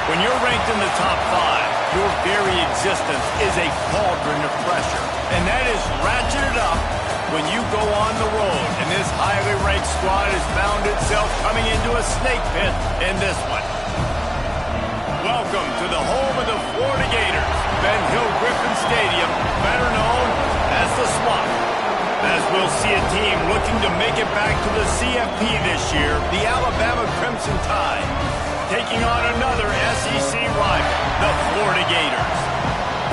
When you're ranked in the top 5, your very existence is a cauldron of pressure. And that is ratcheted up when you go on the road. And this highly ranked squad has found itself coming into a snake pit in this one. Welcome to the home of the Florida Gators, Ben Hill Griffin Stadium, better known as the Swamp. As we'll see a team looking to make it back to the CFP this year, the Alabama Crimson Tide, taking on another SEC rival, the Florida Gators.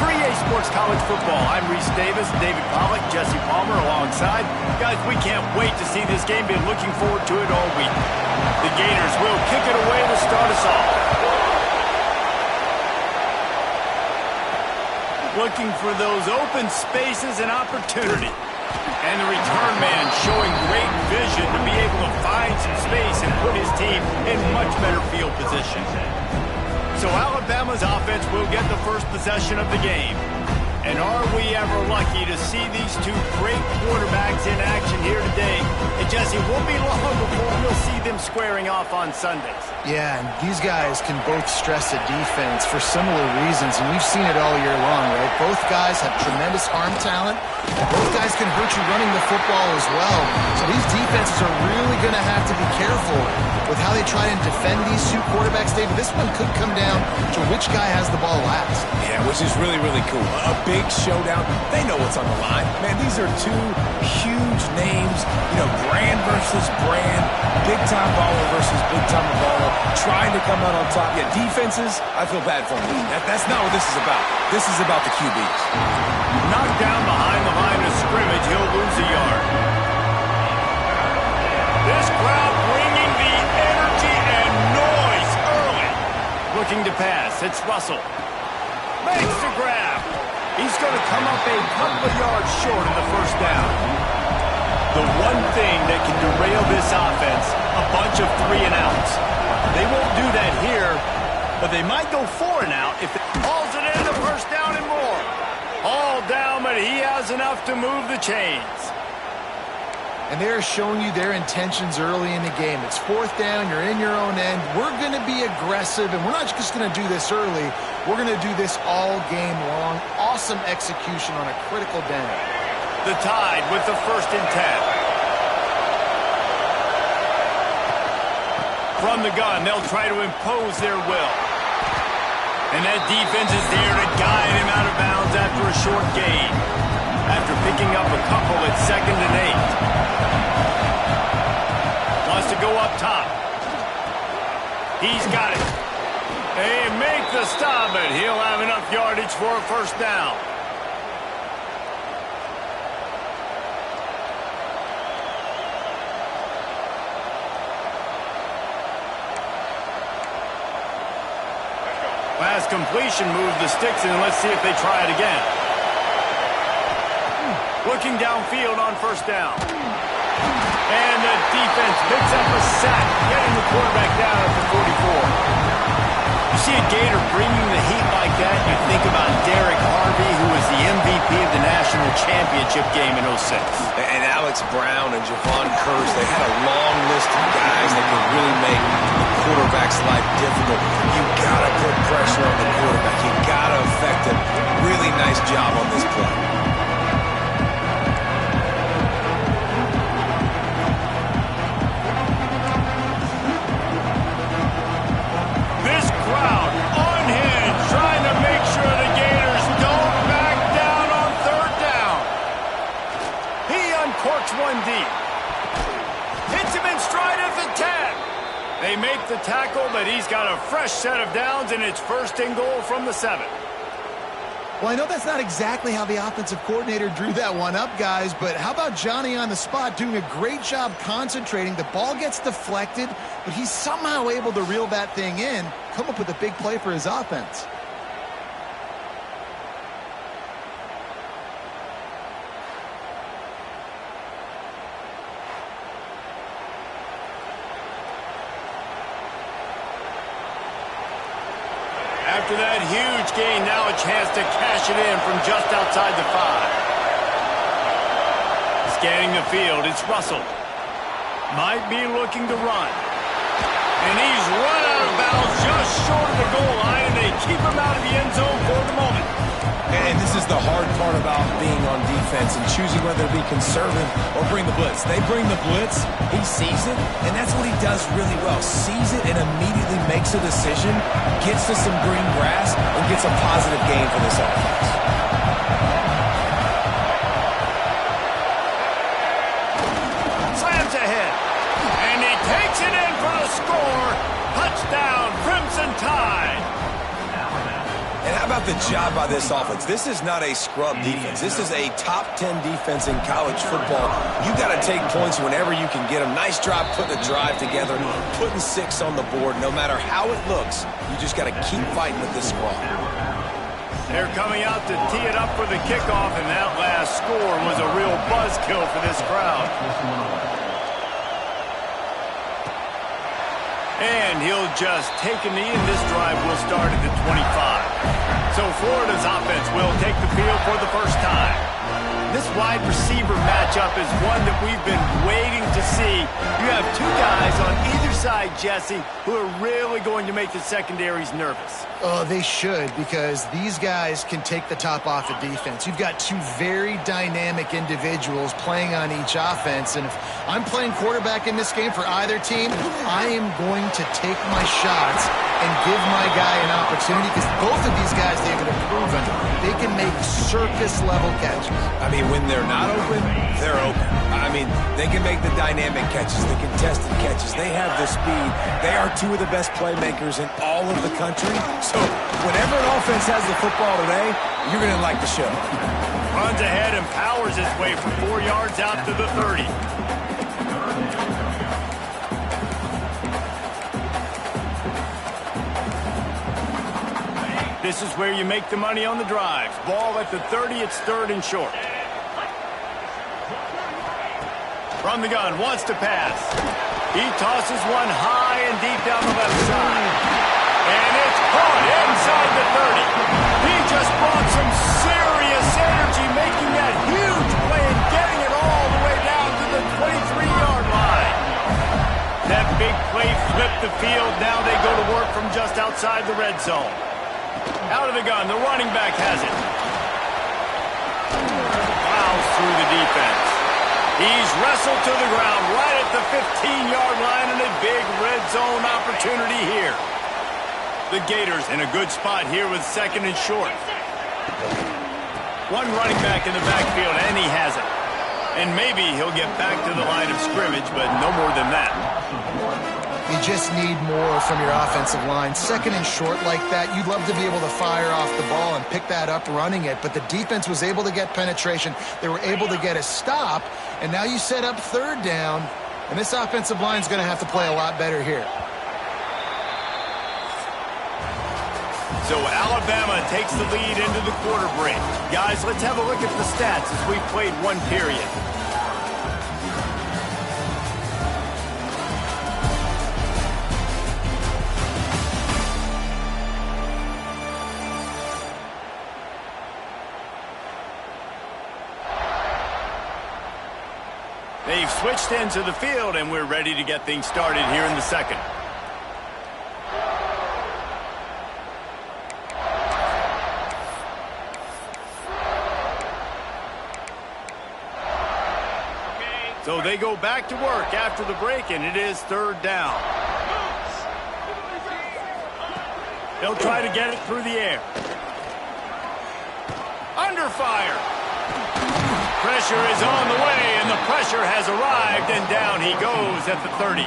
For EA Sports College Football, I'm Reese Davis, David Pollack, Jesse Palmer alongside. Guys, we can't wait to see this game. Been looking forward to it all week. The Gators will kick it away to start us off. Looking for those open spaces and opportunity. And the return man showing great vision to be able to find some space and put his team in much better field position. So Alabama's offense will get the first possession of the game. And are we ever lucky to see these two great quarterbacks in action here today? And Jesse, won't be long before we'll see them squaring off on Sundays. Yeah, and these guys can both stress a defense for similar reasons, and we've seen it all year long, right? Both guys have tremendous arm talent, and both guys can hurt you running the football as well. So these defenses are really going to have to be careful with how they try and defend these two quarterbacks, David. This one could come down to which guy has the ball last. Yeah, which is really, really cool. A big showdown. They know what's on the line. Man, these are two huge names. You know, brand versus brand. Big-time baller versus big-time baller. Trying to come out on top. Yeah, defenses, I feel bad for them. That's not what this is about. This is about the QBs. Knocked down behind the line of scrimmage. He'll lose a yard. This crowd bringing the energy and noise early. Looking to pass. It's Russell. Makes the grab. He's going to come up a couple of yards short of the first down. The one thing that can derail this offense, a bunch of 3-and-outs. They won't do that here, but they might go 4-and-out if it hauls it in the first down and more. All down, but he has enough to move the chains. And they're showing you their intentions early in the game. It's fourth down, you're in your own end. We're going to be aggressive, and we're not just going to do this early. We're going to do this all game long. Awesome execution on a critical down. The Tide with the 1st and 10. From the gun, they'll try to impose their will. And that defense is there to guide him out of bounds after a short gain. After picking up a couple at 2nd and 8. Wants to go up top. He's got it. They make the stop, but he'll have enough yardage for a first down. Last completion moved the sticks, and let's see if they try it again. Looking downfield on first down. And the defense picks up a sack, getting the quarterback down at the 44. You see a Gator bringing the heat like that, you think about Derek Harvey, who was the MVP of the national championship game in 06. And Alex Brown and Javon Curse, they had a long list of guys that could really make the quarterback's life difficult. You gotta put pressure on the quarterback. You gotta affect him. Really nice job on this play. This crowd unhinged, trying to make sure the Gators don't back down on 3rd down. He uncorks one deep. Hits him in stride at the 10. They make the tackle, but he's got a fresh set of downs, and it's 1st and goal from the 7. Well, I know that's not exactly how the offensive coordinator drew that one up, guys, but how about Johnny on the spot doing a great job concentrating? The ball gets deflected, but he's somehow able to reel that thing in, come up with a big play for his offense. After that huge gain, now a chance to cash it in from just outside the 5. Scanning the field, it's Russell. Might be looking to run. And he's run out of the battle just short of the goal line, and they keep him out of the end zone for the moment. And this is the hard part about being on defense and choosing whether to be conservative or bring the blitz. They bring the blitz, he sees it, and that's what he does really well. Sees it and immediately makes a decision, gets to some green grass, and gets a positive gain for this offense. Slams ahead, and he takes it in for the score. Touchdown, Crimson Tide. And how about the job by this offense? This is not a scrub defense. This is a top 10 defense in college football. You got to take points whenever you can get them. Nice job putting a drive together, putting 6 on the board. No matter how it looks, you just got to keep fighting with this squad. They're coming out to tee it up for the kickoff, and that last score was a real buzzkill for this crowd. And he'll just take a knee, and this drive will start at the 25. So Florida's offense will take the field for the first time. This wide receiver matchup is one that we've been waiting to see. You have two guys on either side, Jesse, who are really going to make the secondaries nervous. Oh, they should, because these guys can take the top off of defense. You've got two very dynamic individuals playing on each offense, and if I'm playing quarterback in this game for either team, I am going to take my shots and give my guy an opportunity, because both of these guys, David, have proven they can make circus-level catches. I mean, when they're not open, they're open. I mean, they can make the dynamic catches, the contested catches. They have the speed. They are two of the best playmakers in all of the country. So whenever an offense has the football today, you're going to like the show. Runs ahead and powers his way for 4 yards out to the 30. This is where you make the money on the drives. Ball at the 30, it's 3rd and short. From the gun, wants to pass. He tosses one high and deep down the left side. And it's caught inside the 30. He just brought some serious energy, making that huge play and getting it all the way down to the 23-yard line. That big play flipped the field. Now they go to work from just outside the red zone. Out of the gun, the running back has it. Plows through the defense. He's wrestled to the ground right at the 15-yard line, and a big red zone opportunity here. The Gators in a good spot here with 2nd and short. One running back in the backfield, and he has it. And maybe he'll get back to the line of scrimmage, but no more than that. You just need more from your offensive line. 2nd and short like that, you'd love to be able to fire off the ball and pick that up running it, but the defense was able to get penetration. They were able to get a stop, and now you set up 3rd down, and this offensive line is going to have to play a lot better here. So Alabama takes the lead into the quarter break. Guys, let's have a look at the stats as we've played one period. They've switched into the field, and we're ready to get things started here in the second. So they go back to work after the break, and it is 3rd down. They'll try to get it through the air. Under fire. Pressure is on the way, and the pressure has arrived, and down he goes at the 30.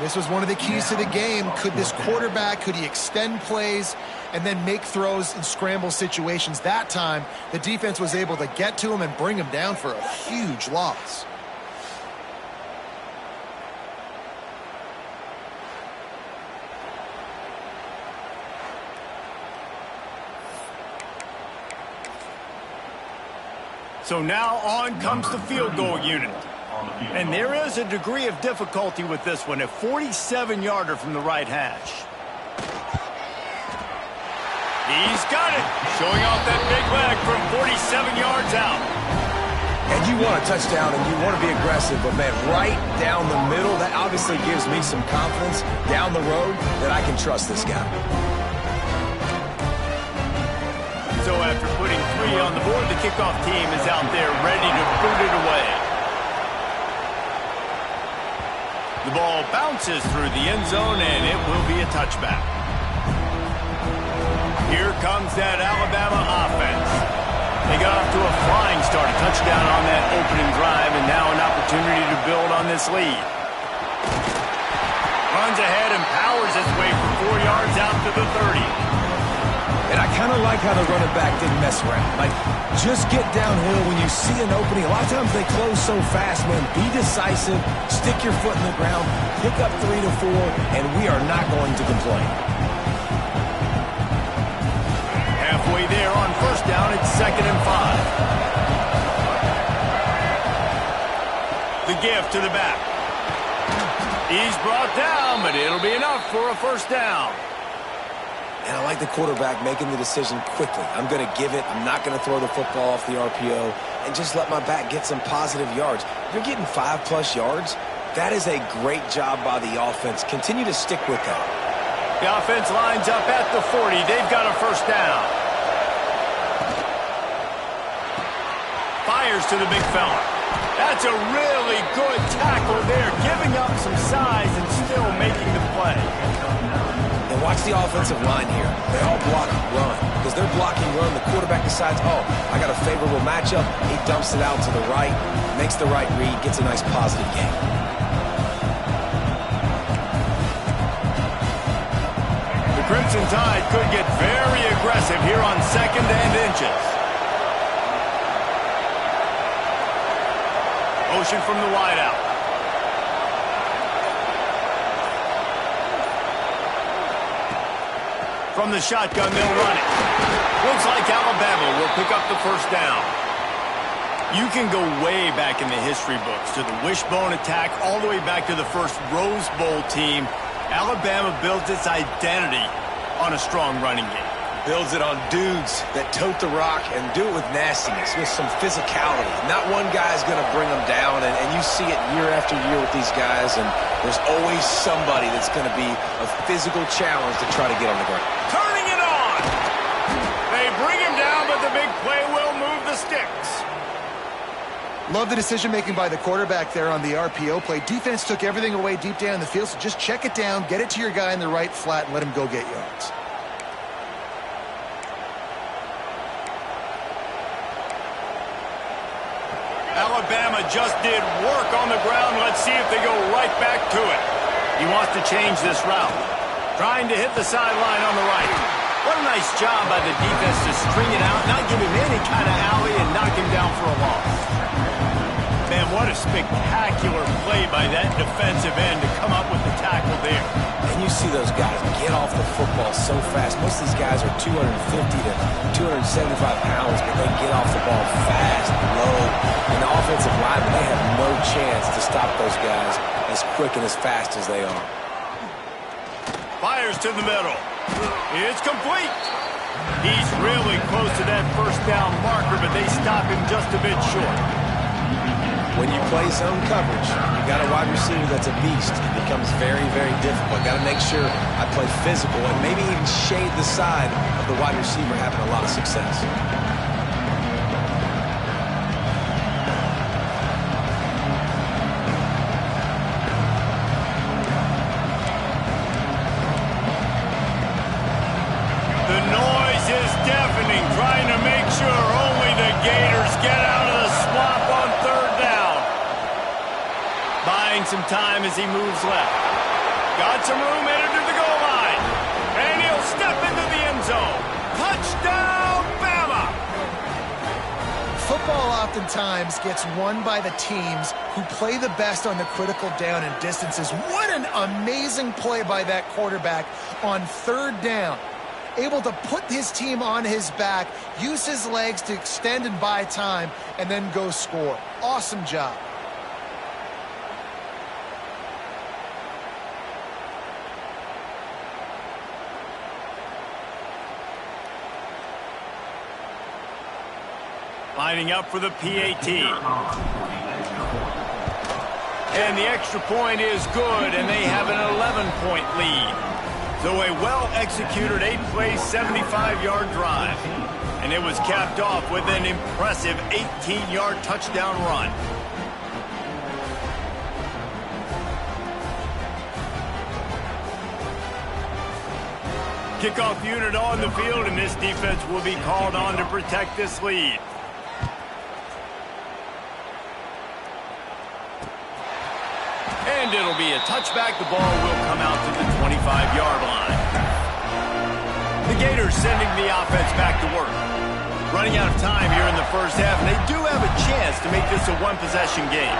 This was one of the keys to the game. Could this quarterback, could he extend plays and then make throws in scramble situations? That time, the defense was able to get to him and bring him down for a huge loss. So now on comes the field goal unit. And there is a degree of difficulty with this one, a 47-yarder from the right hash. He's got it, showing off that big leg from 47 yards out. And you want a touchdown and you want to be aggressive, but man, right down the middle, that obviously gives me some confidence down the road that I can trust this guy. So after putting 3 on the board, the kickoff team is out there ready to boot it away. The ball bounces through the end zone, and it will be a touchback. Here comes that Alabama offense. They got off to a flying start, a touchdown on that opening drive, and now an opportunity to build on this lead. Runs ahead and powers his way for 4 yards out to the 30. And I kind of like how the running back didn't mess around. Like, just get downhill when you see an opening. A lot of times they close so fast, man. Be decisive, stick your foot in the ground, pick up 3 to 4, and we are not going to complain. Halfway there on first down, it's 2nd and 5. The give to the back. He's brought down, but it'll be enough for a first down. And I like the quarterback making the decision quickly. I'm going to give it. I'm not going to throw the football off the RPO and just let my back get some positive yards. If you're getting 5+ yards, that is a great job by the offense. Continue to stick with that. The offense lines up at the 40. They've got a first down. Fires to the big fella. That's a really good tackle there, giving up some size and still making the play. And watch the offensive line here. They all block run. Because they're blocking run, the quarterback decides, oh, I got a favorable matchup. He dumps it out to the right, makes the right read, gets a nice positive gain. The Crimson Tide could get very aggressive here on 2nd and inches. Motion from the wideout. From the shotgun, they'll run it. Looks like Alabama will pick up the first down. You can go way back in the history books to the wishbone attack, all the way back to the first Rose Bowl team. Alabama builds its identity on a strong running game. Builds it on dudes that tote the rock and do it with nastiness, with some physicality. Not one guy's going to bring them down, and you see it year after year with these guys, and there's always somebody that's going to be a physical challenge to try to get on the ground. Turning it on! They bring him down, but the big play will move the sticks. Love the decision-making by the quarterback there on the RPO play. Defense took everything away deep down the field, so just check it down, get it to your guy in the right flat, and let him go get yards. Alabama just did work on the ground. Let's see if they go right back to it. He wants to change this route. Trying to hit the sideline on the right. What a nice job by the defense to string it out, not give him any kind of alley, and knock him down for a loss. Man, what a spectacular play by that defensive end to come up with the tackle there. And you see those guys get off the football so fast. Most of these guys are 250 to 275 pounds, but they get off the ball fast, low. And the offensive linemen, they have no chance to stop those guys as quick and as fast as they are. Fires to the middle. It's complete. He's really close to that first down marker, but they stop him just a bit short. When you play zone coverage, you got a wide receiver that's a beast. It becomes very, very difficult. Got to make sure I play physical and maybe even shade the side of the wide receiver having a lot of success. The noise is deafening, trying to make sure only the Gators get out of the swamp on third down. Buying some time as he moves left. Got some room headed to the goal line. And he'll step into the end zone. Touchdown, Bama! Football oftentimes gets won by the teams who play the best on the critical down and distances. What an amazing play by that quarterback on third down. Able to put his team on his back, use his legs to extend and buy time, and then go score. Awesome job. Lining up for the PAT. And the extra point is good, and they have an 11-point lead. So a well-executed 8-play, 75-yard drive. And it was capped off with an impressive 18-yard touchdown run. Kickoff unit on the field, and this defense will be called on to protect this lead. And it'll be a touchback. The ball will come out to the 25-yard line. The Gators sending the offense back to work. Running out of time here in the first half, and they do have a chance to make this a one-possession game.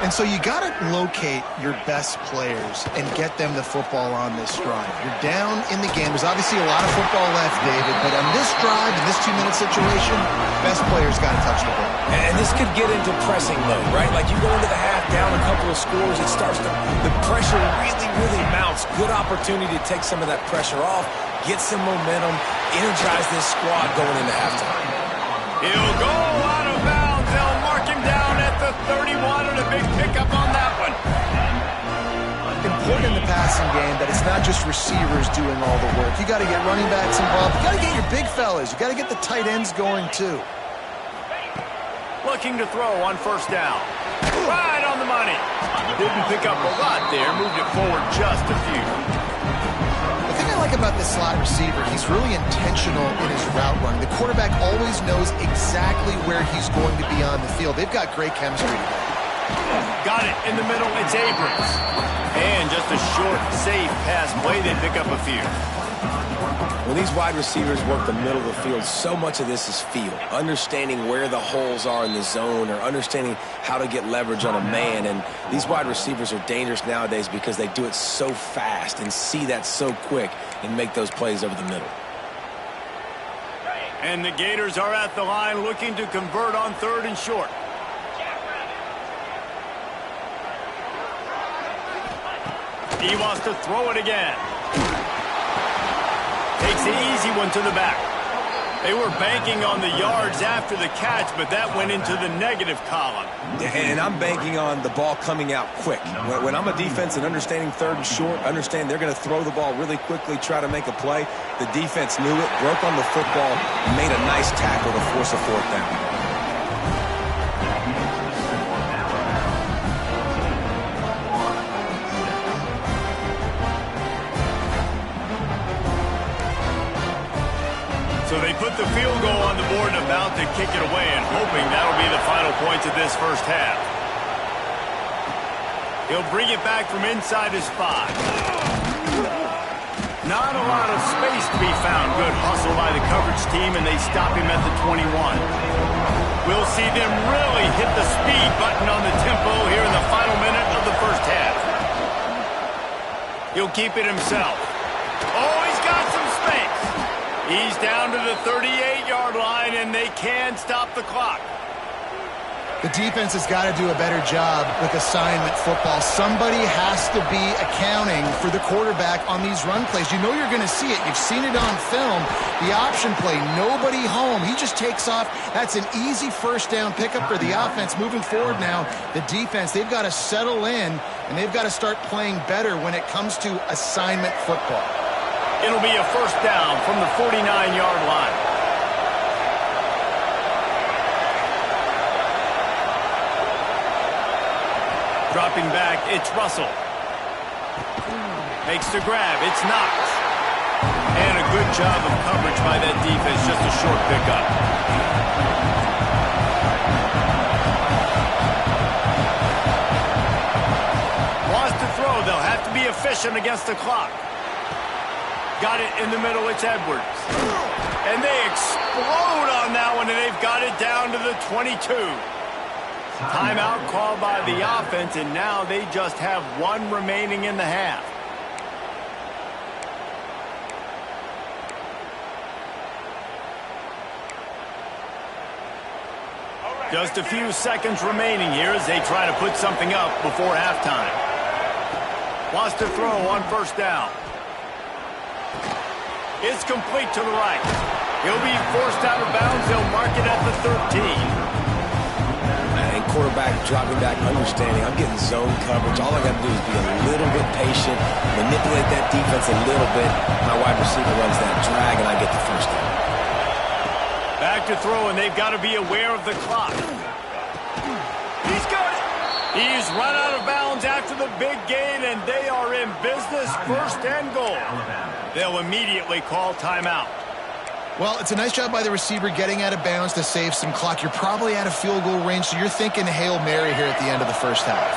And so you got to locate your best players and get them the football on this drive. You're down in the game. There's obviously a lot of football left, David, but on this drive, in this 2-minute situation, best players got to touch the ball. And this could get into pressing mode, right? Like you go into the half down a couple of scores, it starts to, the pressure really mounts. Good opportunity to take some of that pressure off, get some momentum, energize this squad going into halftime. He'll go out of bounds. They'll mark him down at the 31, and a big pickup on that one. Important in the passing game that it's not just receivers doing all the work. You got to get running backs involved. You got to get your big fellas. You got to get the tight ends going too. Looking to throw on first down. Right on the money. Didn't pick up a lot there. Moved it forward just a few. The thing I like about this slot receiver, he's really intentional in his route running. The quarterback always knows exactly where he's going to be on the field. They've got great chemistry together. Got it in the middle. It's Abrams. And just a short, safe pass play. They pick up a few. When these wide receivers work the middle of the field, so much of this is feel. Understanding where the holes are in the zone or understanding how to get leverage on a man. And these wide receivers are dangerous nowadays because they do it so fast and see that so quick and make those plays over the middle. And the Gators are at the line looking to convert on 3rd and short. He wants to throw it again. Takes the easy one to the back. They were banking on the yards after the catch, but that went into the negative column. And I'm banking on the ball coming out quick. When I'm a defense and understanding 3rd and short, understand they're going to throw the ball really quickly, try to make a play. The defense knew it, broke on the football, and made a nice tackle to force a 4th down. So they put the field goal on the board and about to kick it away, and hoping that'll be the final points of this first half. He'll bring it back from inside his 5. Not a lot of space to be found. Good hustle by the coverage team, and they stop him at the 21. We'll see them really hit the speed button on the tempo here in the final minute of the first half. He'll keep it himself. Oh, he's got some space. He's down to the 38-yard line, and they can stop the clock. The defense has got to do a better job with assignment football. Somebody has to be accounting for the quarterback on these run plays. You know you're going to see it. You've seen it on film. The option play, nobody home. He just takes off. That's an easy first down pickup for the offense. Moving forward now, the defense, they've got to settle in, and they've got to start playing better when it comes to assignment football. It'll be a first down from the 49-yard line. Dropping back, it's Russell. Makes the grab, it's Knox. And a good job of coverage by that defense, just a short pickup. Wants to throw, they'll have to be efficient against the clock. Got it in the middle, it's Edwards. And they explode on that one, and they've got it down to the 22. Timeout called by the offense, and now they just have 1 remaining in the half. Just a few seconds remaining here as they try to put something up before halftime. Wants to throw on first down. It's complete to the right. He'll be forced out of bounds. They'll mark it at the 13. And quarterback dropping back, understanding I'm getting zone coverage. All I got to do is be a little bit patient, manipulate that defense a little bit. My wide receiver runs that drag, and I get the first down. Back to throw, and they've got to be aware of the clock. He's got it. He's run out of bounds after the big gain, and they are in business, 1st and goal. They'll immediately call timeout. Well, it's a nice job by the receiver getting out of bounds to save some clock. You're probably out of field goal range, so you're thinking Hail Mary here at the end of the first half.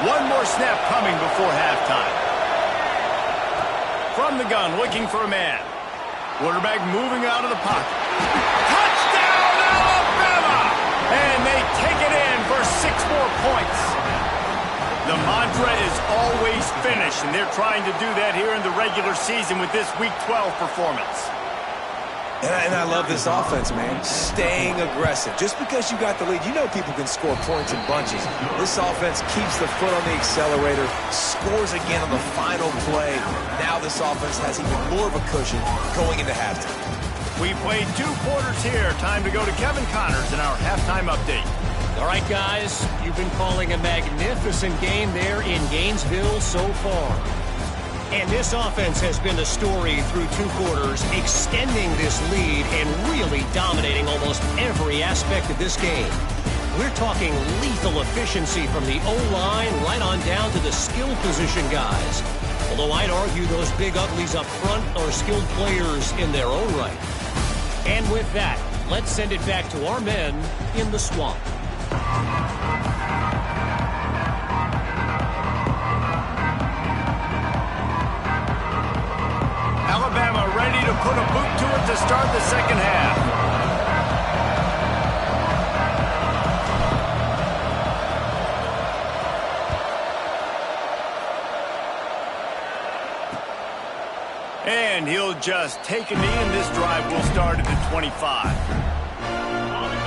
One more snap coming before halftime. From the gun, looking for a man. Quarterback moving out of the pocket. Touchdown, Alabama! And they take it in for 6 more points. The mantra is always finish, and they're trying to do that here in the regular season with this Week 12 performance. And I love this offense, man. Staying aggressive. Just because you got the lead, you know people can score points in bunches. This offense keeps the foot on the accelerator, scores again on the final play. Now this offense has even more of a cushion going into halftime. We played 2 quarters here. Time to go to Kevin Connors in our halftime update. All right, guys, you've been calling a magnificent game there in Gainesville so far. And this offense has been the story through 2 quarters, extending this lead and really dominating almost every aspect of this game. We're talking lethal efficiency from the O-line right on down to the skill position guys. Although I'd argue those big uglies up front are skilled players in their own right. And with that, let's send it back to our men in the swamp. Alabama ready to put a boot to it to start the second half. And he'll just take a knee, and this drive will start at the 25.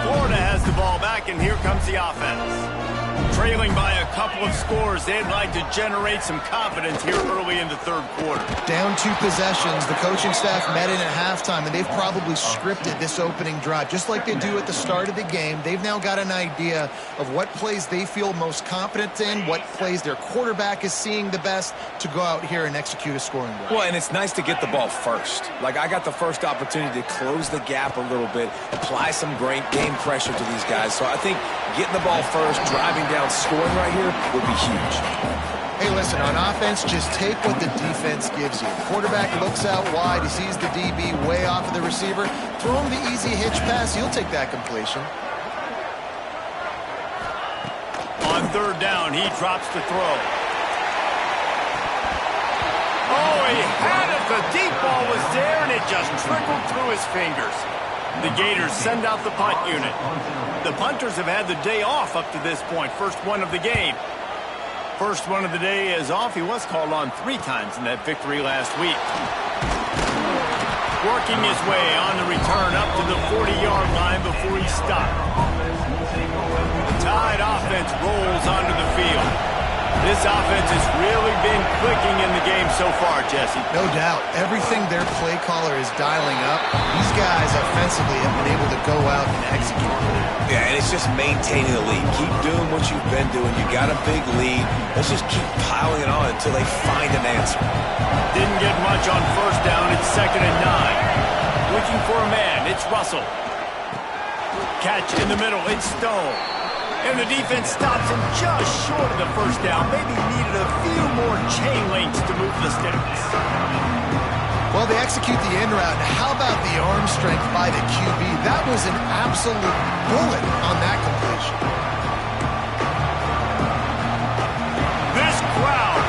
Florida has the ball back, and here comes the offense. Trailing by a couple of scores, they'd like to generate some confidence here early in the 3rd quarter. Down 2 possessions, the coaching staff met in at halftime, and they've probably scripted this opening drive. Just like they do at the start of the game, they've now got an idea of what plays they feel most confident in, what plays their quarterback is seeing the best to go out here and execute a scoring drive. Well, and it's nice to get the ball first. Like, I got the first opportunity to close the gap a little bit, apply some great game pressure to these guys. So I think getting the ball first, driving down, scoring right here would be huge. Hey, listen, on offense, just take what the defense gives you. Quarterback looks out wide. He sees the DB way off of the receiver. Throw him the easy hitch pass. He'll take that completion. On 3rd down, he drops to throw. Oh, he had it. The deep ball was there, and it just trickled through his fingers. The Gators send out the punt unit. The punters have had the day off up to this point. First one of the game. First one of the day is off. He was called on 3 times in that victory last week. Working his way on the return up to the 40-yard line before he stopped. The Tide offense rolls onto the field. This offense has really been clicking in the game so far, Jesse. No doubt. Everything their play caller is dialing up, these guys offensively have been able to go out and execute. Yeah, and it's just maintaining the lead. Keep doing what you've been doing. You got a big lead. Let's just keep piling it on until they find an answer. Didn't get much on 1st down. It's 2nd and 9. Looking for a man. It's Russell. Catch in the middle. It's Stone. And the defense stops him just short of the 1st down. Maybe needed a few more chain links to move the sticks. Well, they execute the in route. How about the arm strength by the QB? That was an absolute bullet on that completion. This crowd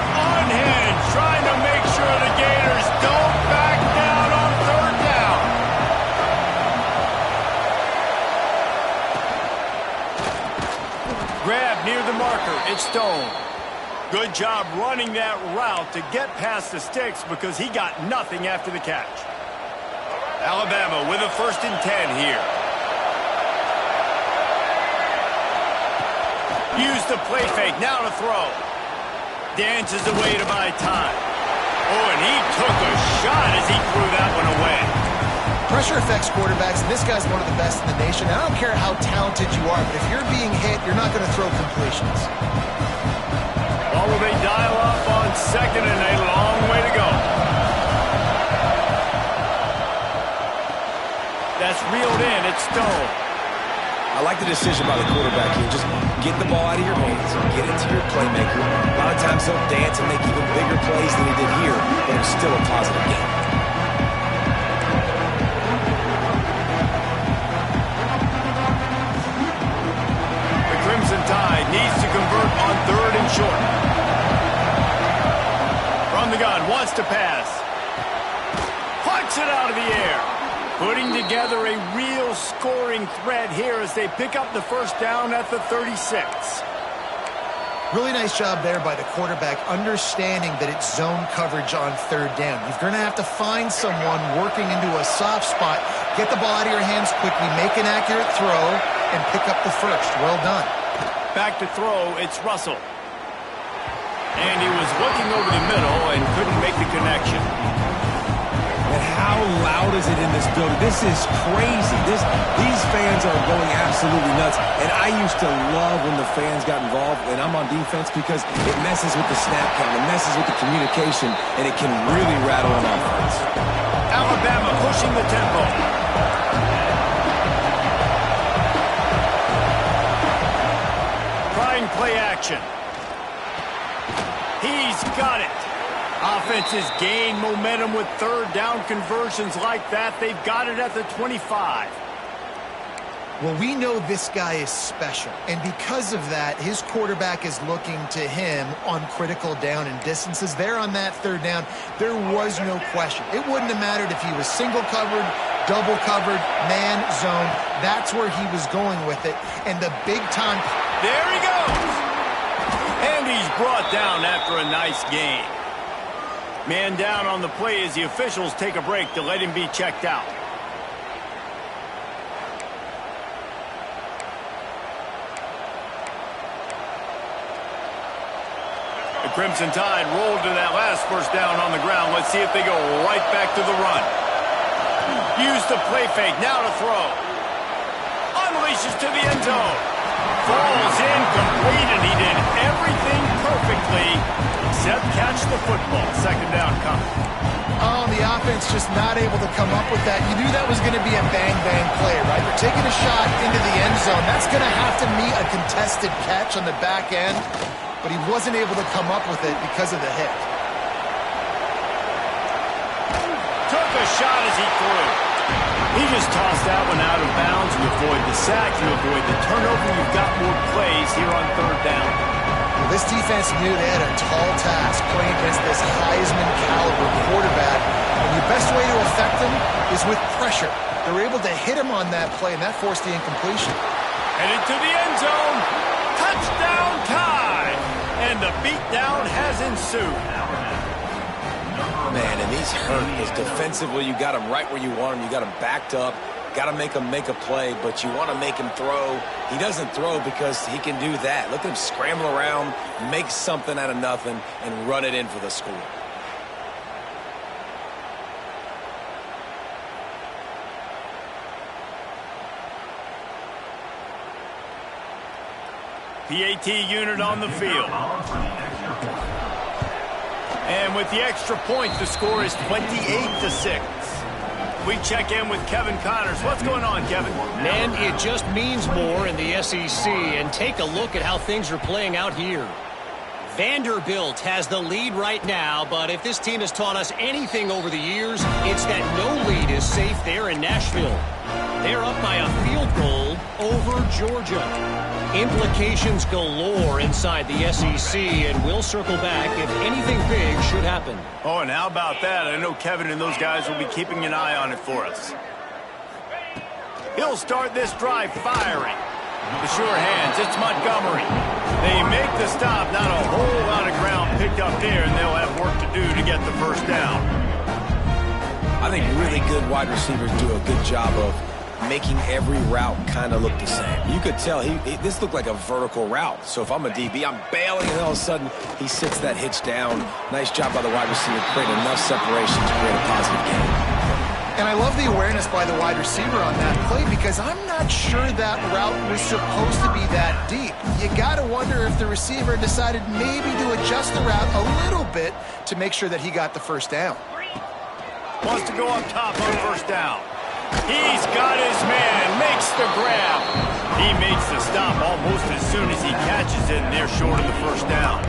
unhinged, trying to make sure the Gators don't back down on 3rd down. Grab near the marker. It's Stone. Good job running that route to get past the sticks because he got nothing after the catch. Alabama with a 1st and 10 here. Use the play fake. Now to throw. Dances away to buy time. Oh, and he took a shot as he threw that one away. Pressure affects quarterbacks, and this guy's one of the best in the nation. I don't care how talented you are, but if you're being hit, you're not going to throw completions. Well, will they dial up on second and a long way to go? That's reeled in. It's Stone. I like the decision by the quarterback here. Just get the ball out of your hands and get it to your playmaker. A lot of times he'll dance and make even bigger plays than he did here, but it's still a positive game. The Crimson Tide needs to convert on third and short. From the gun, wants to pass. Punts it out of the air. Putting together a real scoring threat here as they pick up the first down at the 36. Really nice job there by the quarterback, understanding that it's zone coverage on third down. You're going to have to find someone working into a soft spot, get the ball out of your hands quickly, make an accurate throw, and pick up the first. Well done. Back to throw, it's Russell. And he was looking over the middle and couldn't make the connection. And how loud is it in this building? This is crazy. These fans are going absolutely nuts. And I used to love when the fans got involved, and I'm on defense, because it messes with the snap count, it messes with the communication, and it can really rattle an offense. Alabama pushing the tempo. Trying play action. He's got it. Offenses gain momentum with third down conversions like that. They've got it at the 25. Well, we know this guy is special, and because of that, his quarterback is looking to him on critical down and distances. There on that third down, there was no question. It wouldn't have mattered if he was single covered, double covered, man, zone. That's where he was going with it, and the big time. There he goes! And he's brought down after a nice gain. Man down on the play as the officials take a break to let him be checked out. The Crimson Tide rolled to that last first down on the ground. Let's see if they go right back to the run. Use the play fake, now to throw. Unleashes to the end zone. Falls incomplete, and he did everything perfectly except catch the football. Second down coming. Oh, the offense just not able to come up with that. You knew that was going to be a bang-bang play, right? You're taking a shot into the end zone. That's going to have to meet a contested catch on the back end, but he wasn't able to come up with it because of the hit. Took a shot as he threw. He just tossed that one out of bounds. You avoid the sack, you avoid the turnover. You've got more plays here on third down. Well, this defense knew they had a tall task playing against this Heisman-caliber quarterback. And the best way to affect him is with pressure. They were able to hit him on that play, and that forced the incompletion. Headed to the end zone. Touchdown Tide! And the beatdown has ensued. Man, and he's hurt because defensively you got him right where you want him. You got him backed up. Got to make him make a play, but you want to make him throw. He doesn't throw because he can do that. Look at him scramble around, make something out of nothing, and run it in for the score. PAT unit on the field. And with the extra point, the score is 28-6. We check in with Kevin Connors. What's going on, Kevin? Man, it just means more in the SEC, and take a look at how things are playing out here. Vanderbilt has the lead right now, but if this team has taught us anything over the years, it's that no lead is safe there in Nashville. They're up by a field goal over Georgia. Implications galore inside the SEC, and we'll circle back if anything big should happen. Oh, and how about that? I know Kevin and those guys will be keeping an eye on it for us. He'll start this drive firing. The sure hands, it's Montgomery. They make the stop, not a whole lot of ground picked up there, and they'll have work to do to get the first down. I think really good wide receivers do a good job of making every route kind of look the same. You could tell this looked like a vertical route. So if I'm a DB, I'm bailing, and all of a sudden he sits that hitch down. Nice job by the wide receiver, creating enough separation to create a positive gain. And I love the awareness by the wide receiver on that play because I'm not sure that route was supposed to be that deep. You got to wonder if the receiver decided maybe to adjust the route a little bit to make sure that he got the first down. Wants to go up top on first down. He's got his man, makes the grab. He makes the stop almost as soon as he catches it, and they're short of the first down.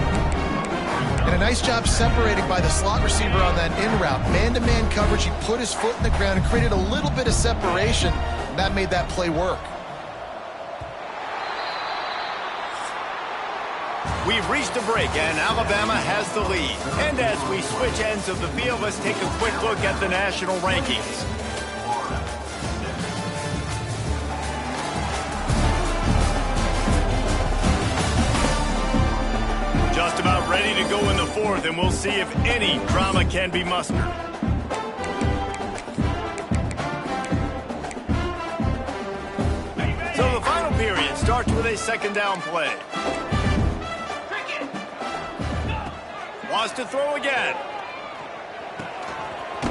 And a nice job separating by the slot receiver on that in route. Man-to-man coverage, he put his foot in the ground and created a little bit of separation, and that made that play work. We've reached a break, and Alabama has the lead. And as we switch ends of the field, let's take a quick look at the national rankings. Just about ready to go in the fourth, and we'll see if any drama can be mustered. So the final period starts with a second down play. Wants to throw again.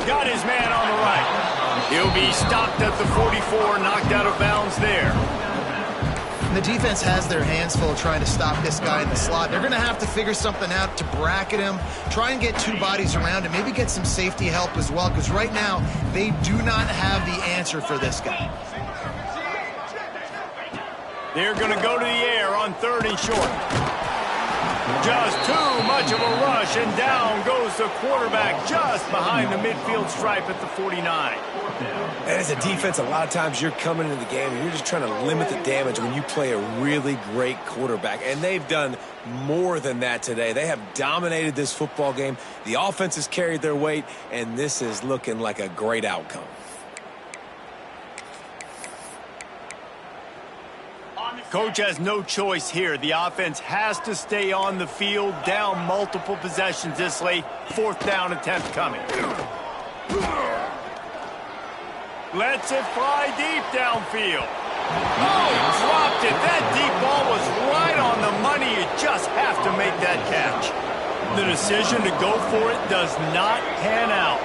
Got his man on the right. He'll be stopped at the 44, knocked out of bounds there. The defense has their hands full trying to stop this guy in the slot. They're going to have to figure something out to bracket him, try and get two bodies around him, maybe get some safety help as well, because right now they do not have the answer for this guy. They're going to go to the air on third and short. Just too much of a rush, and down goes the quarterback just behind the midfield stripe at the 49. And as a defense, a lot of times you're coming into the game and you're just trying to limit the damage when you play a really great quarterback. And they've done more than that today. They have dominated this football game. The offense has carried their weight, and this is looking like a great outcome. Coach has no choice here. The offense has to stay on the field, down multiple possessions this late. Fourth down attempt coming. Lets it fly deep downfield. Oh, he dropped it. That deep ball was right on the money. You just have to make that catch. The decision to go for it does not pan out.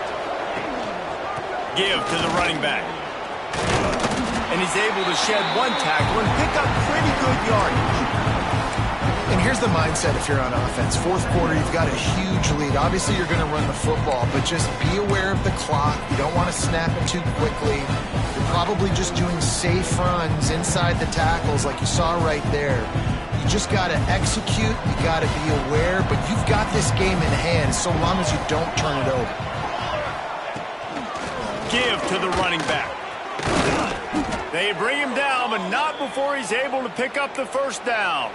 Give to the running back. And he's able to shed one tackle and pick up pretty good yardage. And here's the mindset if you're on offense. Fourth quarter, you've got a huge lead. Obviously, you're going to run the football, but just be aware of the clock. You don't want to snap it too quickly. You're probably just doing safe runs inside the tackles like you saw right there. You just got to execute. You got to be aware, but you've got this game in hand so long as you don't turn it over. Give to the running back. They bring him down, but not before he's able to pick up the first down.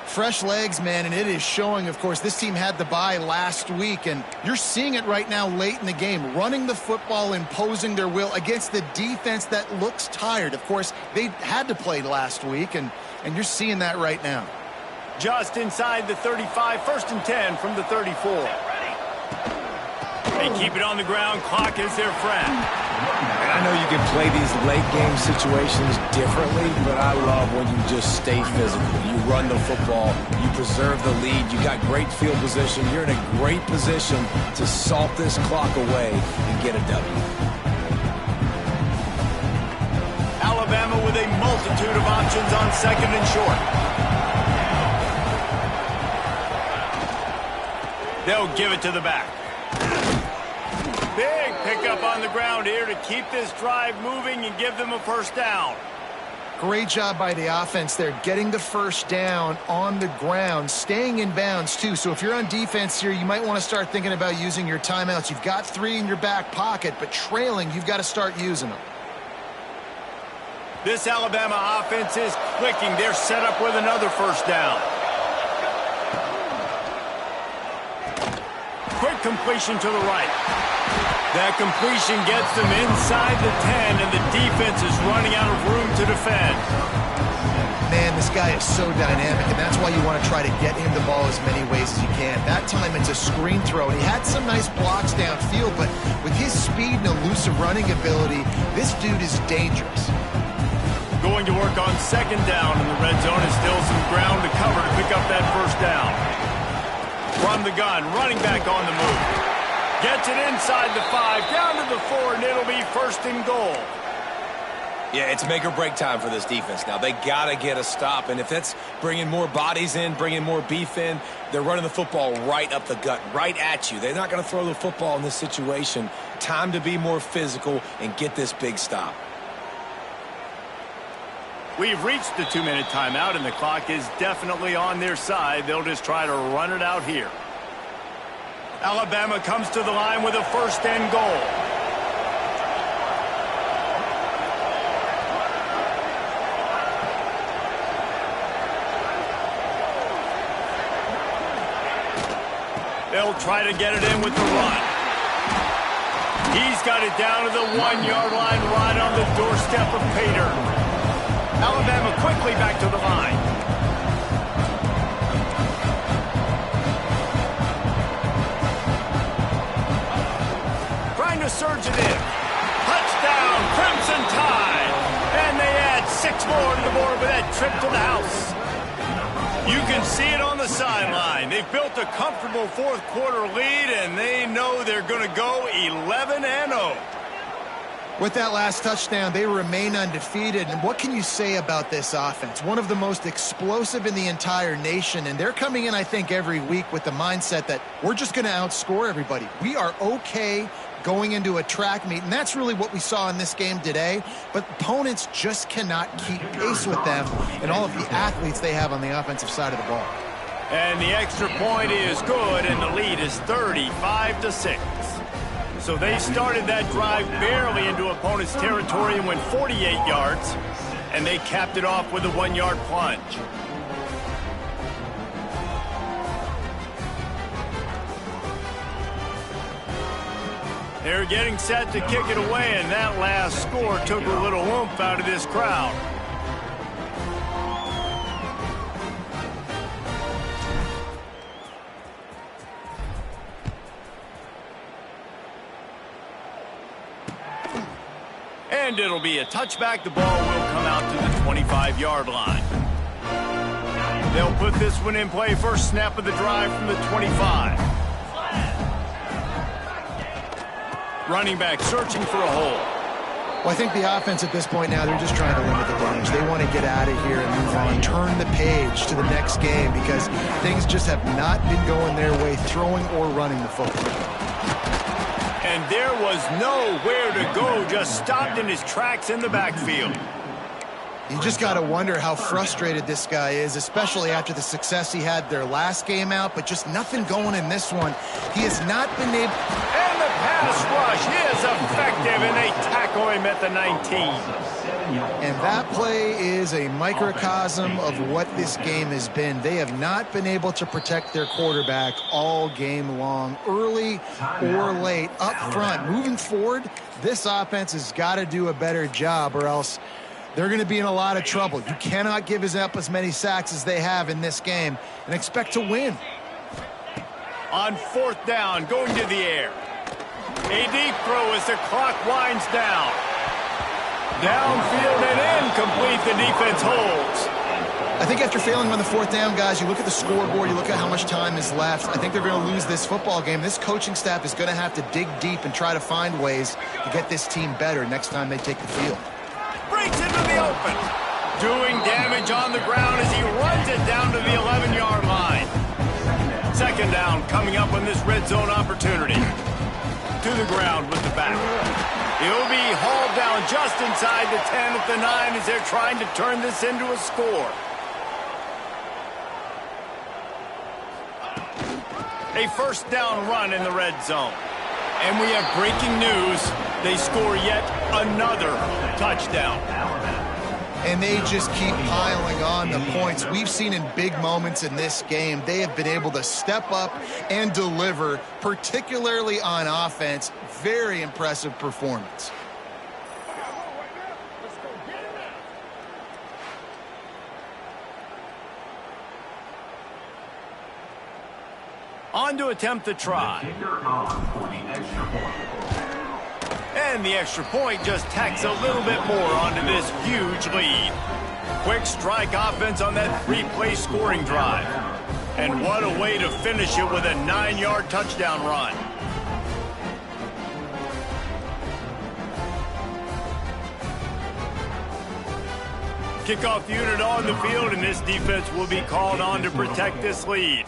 Fresh legs, man, and it is showing, of course. This team had the bye last week, and you're seeing it right now late in the game, running the football, imposing their will against the defense that looks tired. Of course, they had to play last week, and you're seeing that right now. Just inside the 35, first and 10 from the 34. They keep it on the ground. Clock is their friend. And I know you can play these late game situations differently, but I love when you just stay physical. You run the football, you preserve the lead, you got great field position, you're in a great position to salt this clock away and get a W. Alabama with a multitude of options on second and short. They'll give it to the back. Big pickup on the ground here to keep this drive moving and give them a first down. Great job by the offense there, getting the first down on the ground, staying in bounds too. So if you're on defense here, you might want to start thinking about using your timeouts. You've got 3 in your back pocket, but trailing, you've got to start using them. This Alabama offense is clicking. They're set up with another first down. Quick completion to the right. That completion gets them inside the 10, and the defense is running out of room to defend. Man, this guy is so dynamic, and that's why you want to try to get him the ball as many ways as you can. That time it's a screen throw, and he had some nice blocks downfield, but with his speed and elusive running ability, this dude is dangerous. Going to work on second down in the red zone, and still some ground to cover to pick up that first down. From the gun, running back on the move. Gets it inside the 5, down to the 4, and it'll be first and goal. Yeah, it's make or break time for this defense now. They got to get a stop, and if that's bringing more bodies in, bringing more beef in, they're running the football right up the gut, right at you. They're not going to throw the football in this situation. Time to be more physical and get this big stop. We've reached the 2-minute timeout, and the clock is definitely on their side. They'll just try to run it out here. Alabama comes to the line with a first and goal. They'll try to get it in with the run. He's got it down to the 1-yard line right on the doorstep of Pater. Alabama quickly back to the line. Trying to surge it in. Touchdown, Crimson Tide. And they add 6 more to the board with that trip to the house. You can see it on the sideline. They've built a comfortable fourth-quarter lead, and they know they're going to go 11-0. With that last touchdown, they remain undefeated. And what can you say about this offense? One of the most explosive in the entire nation, and they're coming in, I think, every week with the mindset that we're just going to outscore everybody. We are okay going into a track meet, and that's really what we saw in this game today. But opponents just cannot keep pace with them and all of the athletes they have on the offensive side of the ball. And the extra point is good, and the lead is 35-6. So they started that drive barely into opponent's territory and went 48 yards, and they capped it off with a 1-yard plunge. They're getting set to kick it away, and that last score took a little oomph out of this crowd. And it'll be a touchback. The ball will come out to the 25-yard line. They'll put this one in play. First snap of the drive from the 25. Running back searching for a hole. Well, I think the offense at this point now, they're just trying to limit the damage. They want to get out of here and move on, turn the page to the next game because things just have not been going their way, throwing or running the football. And there was nowhere to go, just stopped in his tracks in the backfield. You just got to wonder how frustrated this guy is, especially after the success he had their last game out, but just nothing going in this one. He has not been able... And the pass rush is effective, and they tackle him at the 19. And that play is a microcosm of what this game has been. They have not been able to protect their quarterback all game long, early or late, up front. Moving forward, this offense has got to do a better job, or else they're going to be in a lot of trouble. You cannot give up as many sacks as they have in this game and expect to win. On fourth down, going to the air. A deep throw as the clock winds down. Downfield and incomplete. The defense holds. I think after failing on the fourth down, guys, you look at the scoreboard, you look at how much time is left. I think they're going to lose this football game. This coaching staff is going to have to dig deep and try to find ways to get this team better next time they take the field. Breaks into the open. Doing damage on the ground as he runs it down to the 11-yard line. Second down coming up on this red zone opportunity. To the ground with the back. He'll be hauled down just inside the 10 at the 9 as they're trying to turn this into a score. A first down run in the red zone. And we have breaking news. They score yet another touchdown. And they just keep piling on the points. We've seen in big moments in this game, they have been able to step up and deliver, particularly on offense. Very impressive performance. On to attempt the try. And the extra point just tacks a little bit more onto this huge lead. Quick strike offense on that 3-play scoring drive. And what a way to finish it with a 9-yard touchdown run. Kickoff unit on the field, and this defense will be called on to protect this lead.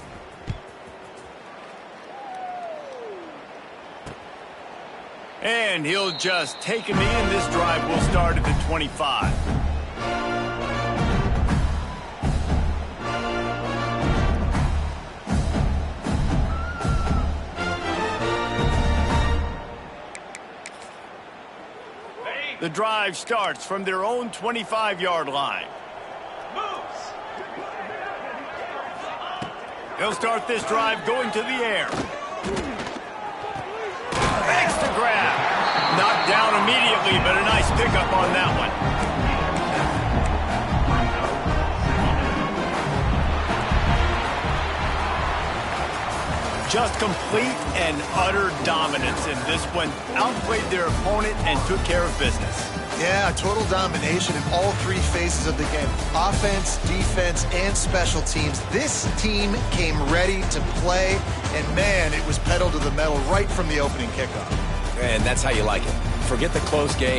And he'll just take a knee, and this drive will start at the 25. The drive starts from their own 25-yard line. He'll start this drive going to the air. Makes the grab. Knocked down immediately, but a nice pickup on that one. Just complete and utter dominance in this one. Outplayed their opponent and took care of business. Yeah, total domination in all three phases of the game. Offense, defense, and special teams. This team came ready to play, and man, it was pedal to the metal right from the opening kickoff. And that's how you like it. Forget the close game.